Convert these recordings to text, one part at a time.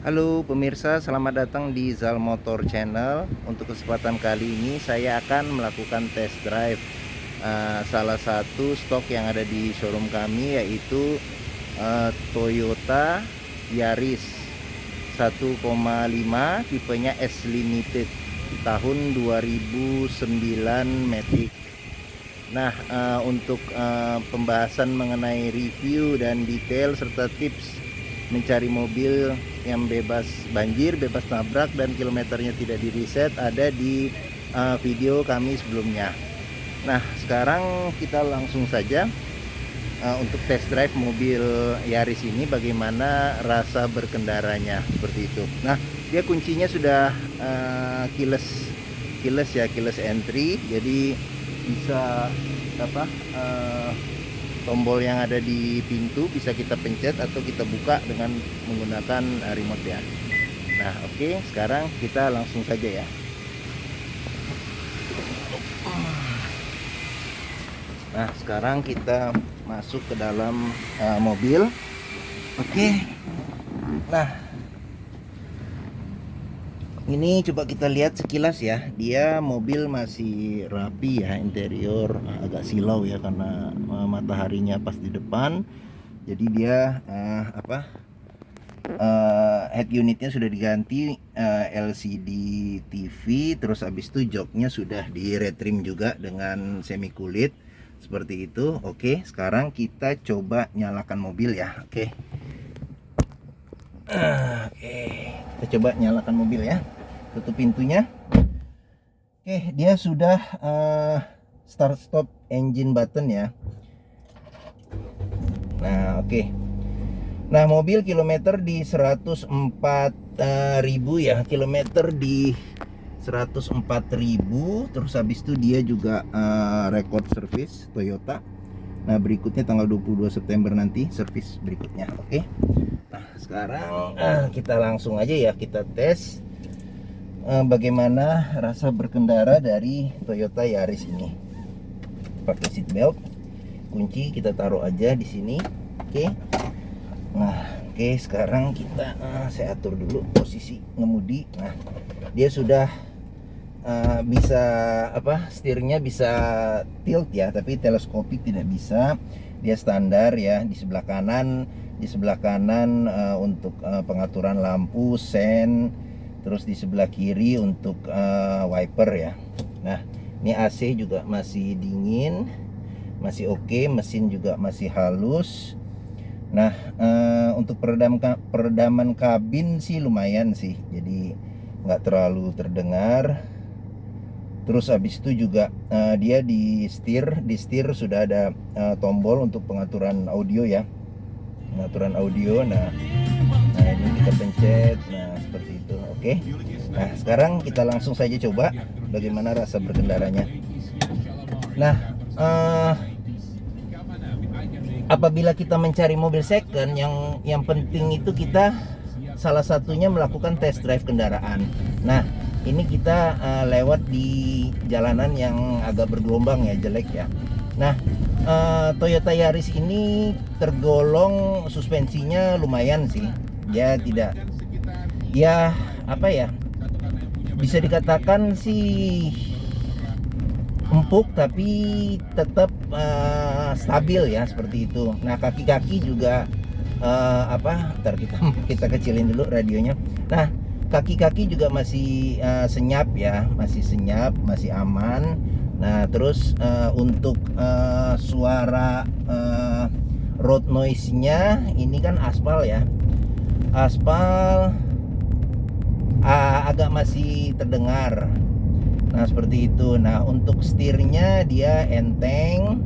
Halo pemirsa, selamat datang di Zal Motor Channel. Untuk kesempatan kali ini saya akan melakukan test drive salah satu stok yang ada di showroom kami, yaitu Toyota Yaris 1,5 tipenya S Limited tahun 2009 Matic. Nah, untuk pembahasan mengenai review dan detail serta tips mencari mobil yang bebas banjir, bebas nabrak, dan kilometernya tidak di reset ada di video kami sebelumnya. Nah, sekarang kita langsung saja untuk test drive mobil Yaris ini, bagaimana rasa berkendaranya seperti itu. Nah, dia kuncinya sudah keyless entry, jadi bisa tombol yang ada di pintu bisa kita pencet atau kita buka dengan menggunakan remote ya. Nah, oke, sekarang kita langsung saja ya. Nah, sekarang kita masuk ke dalam mobil. Oke. Nah, ini coba kita lihat sekilas ya. Dia mobil masih rapi ya, interior agak silau ya karena mataharinya pas di depan. Jadi dia head unitnya sudah diganti LCD TV, terus habis itu joknya sudah di retrim juga dengan semi kulit seperti itu. Oke, sekarang kita coba nyalakan mobil ya. Oke, kita coba nyalakan mobil ya. Tutup pintunya. Oke, dia sudah start stop engine button ya. Nah, oke. Nah, mobil kilometer di 104.000 ya. Kilometer di 104.000. Terus habis itu dia juga record service Toyota. Nah, berikutnya tanggal 22 September nanti service berikutnya. Oke. Nah, sekarang kita langsung aja ya, kita tes bagaimana rasa berkendara dari Toyota Yaris ini. Pakai seat belt, kunci kita taruh aja di sini. Oke. Nah, oke, sekarang kita saya atur dulu posisi ngemudi. Nah, dia sudah bisa setirnya bisa tilt ya, tapi teleskopik tidak bisa. Dia standar ya. Di sebelah kanan untuk pengaturan lampu sen. Terus di sebelah kiri untuk wiper ya. Nah, ini AC juga masih dingin, masih oke, mesin juga masih halus. Nah, untuk peredaman kabin sih lumayan sih, jadi nggak terlalu terdengar. Terus habis itu juga dia di setir sudah ada tombol untuk pengaturan audio ya, pengaturan audio. Nah, ini kita pencet. Nah, seperti itu. Oke. Nah, sekarang kita langsung saja coba bagaimana rasa berkendaranya. Nah, apabila kita mencari mobil second, yang penting itu kita salah satunya melakukan test drive kendaraan. Nah, ini kita lewat di jalanan yang agak bergelombang ya, jelek ya. Nah, Toyota Yaris ini tergolong suspensinya lumayan sih. Dia tidak, ya bisa dikatakan sih empuk tapi tetap stabil ya, seperti itu. Nah, kaki-kaki juga ntar kita kecilin dulu radionya. Nah, kaki-kaki juga masih senyap ya, masih aman. Nah, terus untuk suara road noise-nya, ini kan aspal ya. Aspal agak masih terdengar. Nah, seperti itu. Nah, untuk setirnya dia enteng.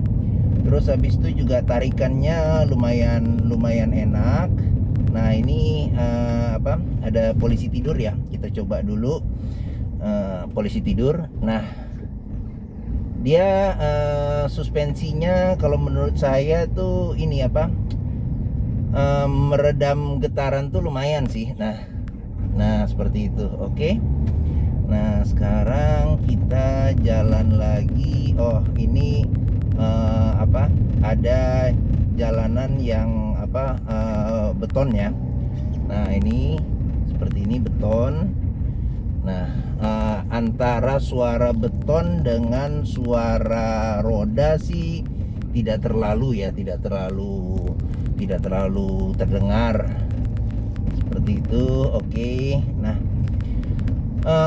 Terus habis itu juga tarikannya lumayan enak. Nah, ini ada polisi tidur ya. Kita coba dulu polisi tidur. Nah, dia suspensinya kalau menurut saya tuh ini meredam getaran tuh lumayan sih. Nah, seperti itu. Oke. Nah, sekarang kita jalan lagi. Oh, ini ada jalanan yang beton ya. Nah, ini seperti ini, beton. Nah, antara suara beton dengan suara roda sih tidak terlalu terdengar seperti itu. Oke. Nah,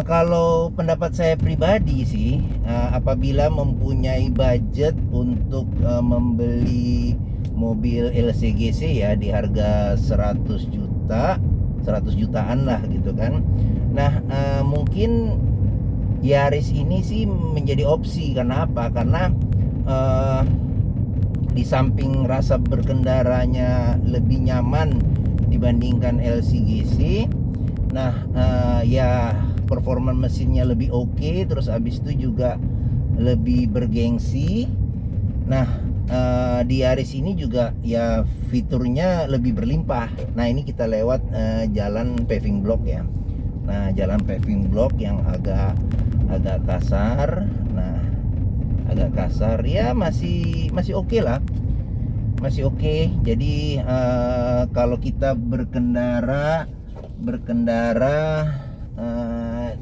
kalau pendapat saya pribadi sih, apabila mempunyai budget untuk membeli mobil LCGC ya di harga 100 jutaan lah gitu kan. Nah, mungkin Yaris ini sih menjadi opsi. Karena apa? Karena di samping rasa berkendaranya lebih nyaman dibandingkan LCGC, nah ya performa mesinnya lebih oke, terus habis itu juga lebih bergengsi. Nah, di Yaris ini juga ya fiturnya lebih berlimpah. Nah, ini kita lewat jalan paving block ya. Nah, jalan paving block yang agak kasar. Nah, agak kasar ya, masih oke lah, masih oke. Jadi kalau kita berkendara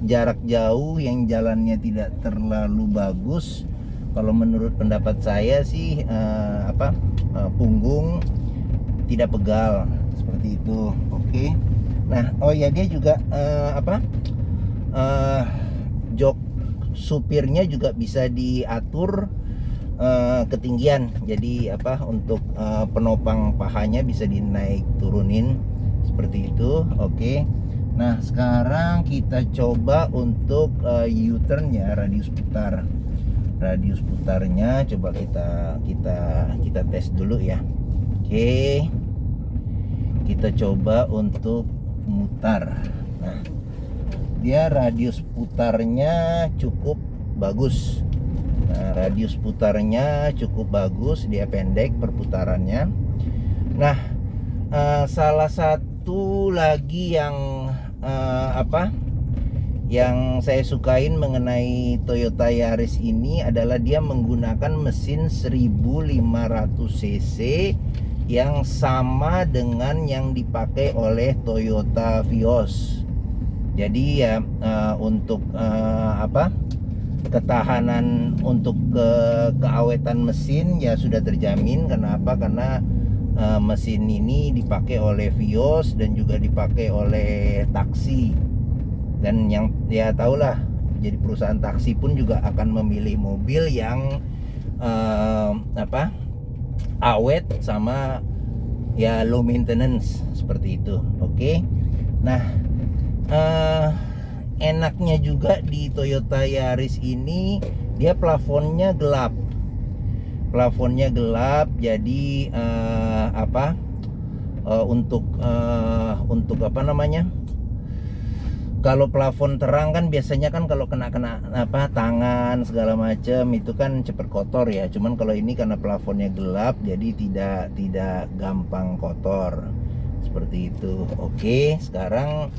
jarak jauh yang jalannya tidak terlalu bagus, kalau menurut pendapat saya sih punggung tidak pegal seperti itu. Oke. Nah, oh ya, dia juga jok supirnya juga bisa diatur ketinggian. Jadi untuk penopang pahanya bisa dinaik turunin seperti itu. Oke. Nah, sekarang kita coba untuk U-turn ya, radius putarnya coba kita tes dulu ya. Oke. Kita coba untuk mutar. Nah, dia radius putarnya cukup bagus. Nah, radius putarnya cukup bagus, dia pendek perputarannya. Nah, salah satu lagi yang yang saya sukain mengenai Toyota Yaris ini adalah dia menggunakan mesin 1500 cc yang sama dengan yang dipakai oleh Toyota Vios. Jadi ya untuk ketahanan untuk keawetan mesin ya sudah terjamin. Kenapa? Karena mesin ini dipakai oleh Vios dan juga dipakai oleh taksi. Dan yang ya tahulah, jadi perusahaan taksi pun juga akan memilih mobil yang awet sama ya low maintenance seperti itu. Oke. Nah, enaknya juga di Toyota Yaris ini dia plafonnya gelap. Jadi untuk apa namanya? Kalau plafon terang kan biasanya kan kalau kena tangan segala macam itu kan cepet kotor ya. Cuman kalau ini karena plafonnya gelap jadi tidak gampang kotor. Seperti itu. Oke, sekarang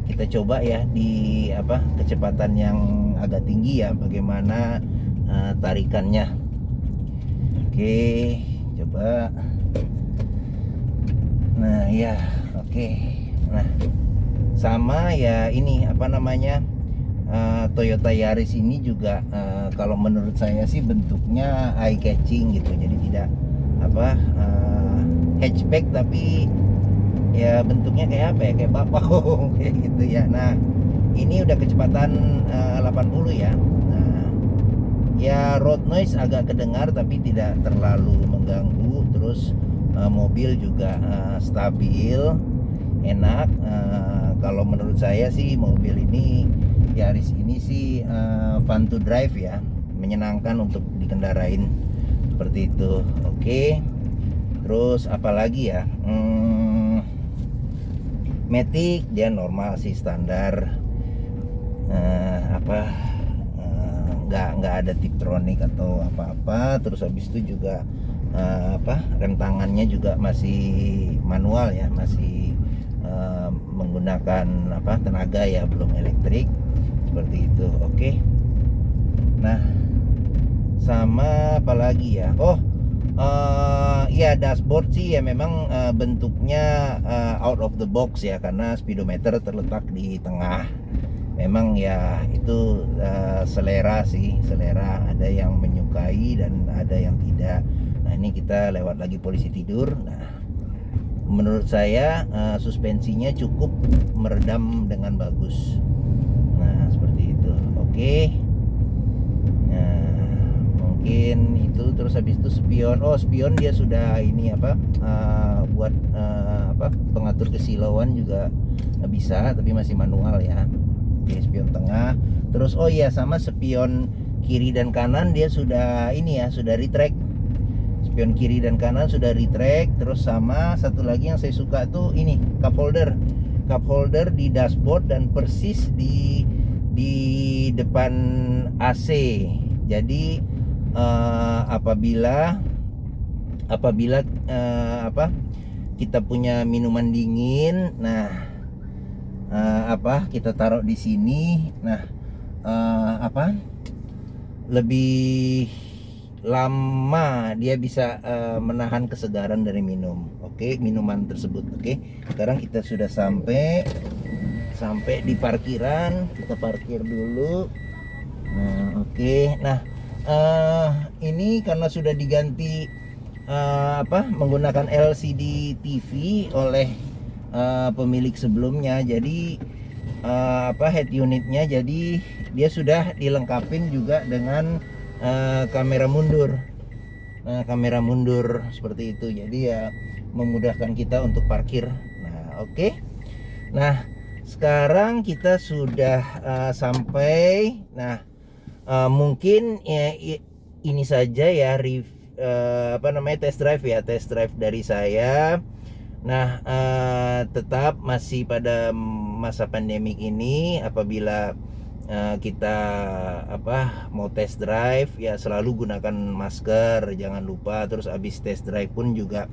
kita coba ya di kecepatan yang agak tinggi ya, bagaimana tarikannya. Oke, coba. Nah, ya, oke. Nah, sama ya ini Toyota Yaris ini juga kalau menurut saya sih bentuknya eye catching gitu. Jadi tidak hatchback tapi ya bentuknya kayak bakpao kayak gitu ya. Nah, ini udah kecepatan 80 ya. Nah, ya road noise agak kedengar tapi tidak terlalu mengganggu. Terus mobil juga stabil, enak. Kalau menurut saya sih mobil ini, Yaris ini sih fun to drive ya, menyenangkan untuk dikendarain seperti itu. Oke. Terus apalagi ya, Matic dia normal sih, standar. Nggak ada Tiptronic atau apa-apa. Terus habis itu juga rem tangannya juga masih manual ya, masih menggunakan tenaga ya, belum elektrik seperti itu. Oke. Nah, sama apalagi ya, Ya dashboard sih ya memang bentuknya out of the box ya, karena speedometer terletak di tengah. Memang ya itu selera sih, selera, ada yang menyukai dan ada yang tidak. Nah ini kita lewat lagi polisi tidur. Nah menurut saya suspensinya cukup meredam dengan bagus. Nah seperti itu. Oke. Nah mungkin itu, terus habis itu spion. Oh spion dia sudah ini apa, buat apa, pengatur kesilauan juga bisa, tapi masih manual ya. Oke, spion tengah. Terus oh iya, sama spion kiri dan kanan dia sudah ini ya, sudah retract. Spion kiri dan kanan sudah retract. Terus sama satu lagi yang saya suka tuh ini, cup holder. Cup holder di dashboard dan persis di depan AC. Jadi apabila apa, kita punya minuman dingin, nah apa, kita taruh di sini, nah apa, lebih lama dia bisa menahan kesegaran dari minum. Oke, minuman tersebut. Oke, sekarang kita sudah sampai di parkiran, kita parkir dulu. Nah oke, nah ini karena sudah diganti apa, menggunakan LCD TV oleh pemilik sebelumnya, jadi apa, head unitnya, jadi dia sudah dilengkapin juga dengan kamera mundur. Nah kamera mundur seperti itu, jadi ya memudahkan kita untuk parkir. Nah oke. Nah sekarang kita sudah sampai. Nah mungkin ya, ini saja ya apa namanya, test drive dari saya. Nah tetap masih pada masa pandemik ini, apabila kita apa, mau test drive ya selalu gunakan masker, jangan lupa. Terus habis test drive pun juga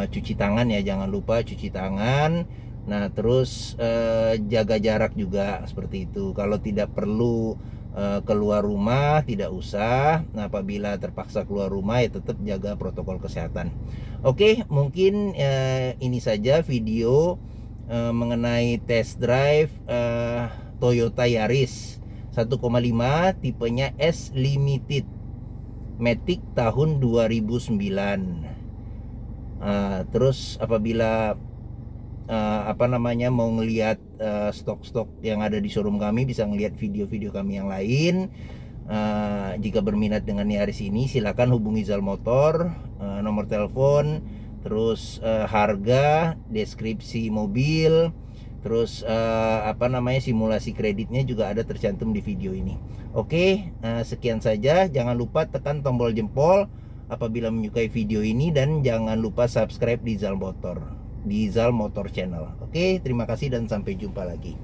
cuci tangan ya, jangan lupa cuci tangan. Nah terus jaga jarak juga seperti itu. Kalau tidak perlu keluar rumah tidak usah. Nah apabila terpaksa keluar rumah ya tetap jaga protokol kesehatan. Oke, mungkin ini saja video mengenai test drive Toyota Yaris 1,5 tipenya S Limited Matic tahun 2009. Terus apabila apa namanya, mau ngelihat stok-stok yang ada di showroom kami, bisa ngelihat video-video kami yang lain. Jika berminat dengan Yaris ini, silakan hubungi Zal Motor, nomor telepon, terus harga, deskripsi mobil, terus apa namanya, simulasi kreditnya juga ada tercantum di video ini. Oke, sekian saja. Jangan lupa tekan tombol jempol apabila menyukai video ini, dan jangan lupa subscribe di Zal Motor Channel. Oke, terima kasih dan sampai jumpa lagi.